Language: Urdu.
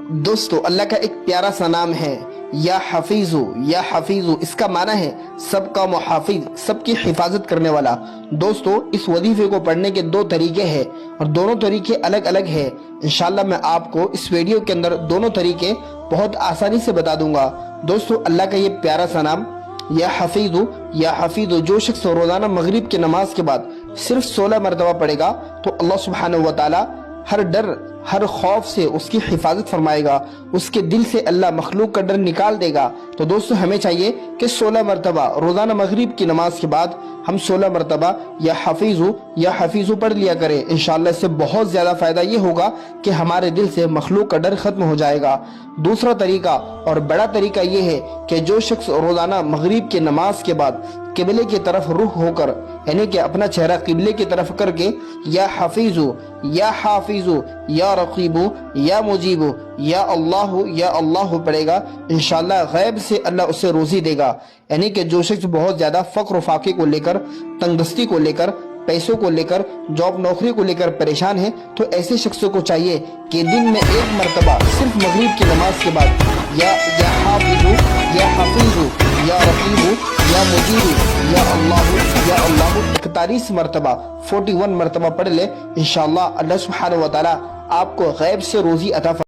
دوستو اللہ کا ایک پیارا سا نام ہے یا حفیظو، یا حفیظو، اس کا معنی ہے سب کا محافظ، سب کی حفاظت کرنے والا۔ دوستو اس وظیفے کو پڑھنے کے دو طریقے ہیں اور دونوں طریقے الگ الگ ہیں۔ انشاءاللہ میں آپ کو اس ویڈیو کے اندر دونوں طریقے بہت آسانی سے بتا دوں گا۔ دوستو اللہ کا یہ پیارا سا نام یا حفیظو، یا حفیظو، جو شخص روزانہ مغرب کی نماز کے بعد صرف 16 مرتبہ پڑھے گا تو اللہ سبحانہ و تعالی ہر ڈر، ہر خوف سے اس کی حفاظت فرمائے گا، اس کے دل سے اللہ مخلوق کا ڈر نکال دے گا۔ تو دوستو ہمیں چاہیے کہ 16 مرتبہ روزانہ مغرب کی نماز کے بعد ہم 16 مرتبہ یا حفیظو پڑھ لیا کریں۔ انشاءاللہ اس سے بہت زیادہ فائدہ یہ ہوگا کہ ہمارے دل سے مخلوق کا ڈر ختم ہو جائے گا۔ دوسرا طریقہ اور بڑا طریقہ یہ ہے کہ جو شخص روزانہ مغرب کی نماز کے بعد قبلے کی طرف رخ ہو کر، یعنی کہ اپنا چہرہ قبلے کی طرف کر کے یا حفیظو، یا حافظو، یا رقیبو، یا مجیبو، یا اللہ پڑھے گا، انشاءاللہ غیب سے اللہ اسے روزی دے گا۔ یعنی کہ جو شخص بہت زیادہ فقر و فاقے کو لے کر، تنگ دستی کو لے کر، پیسوں کو لے کر، جاب نوکری کو لے کر پریشان ہے، تو ایسے شخصوں کو چاہیے کہ دن میں ایک مرتبہ صرف مغرب کی نماز کے بعد یا حافظو، یا حفیظو، یا رقیبو، یا مجیبو، یا اللہ 41 مرتبہ 41 مرتبہ پڑھ لے، انشاءاللہ اللہ سبحانہ و تعالی آپ کو غیب سے روزی عطا فرمائے گا۔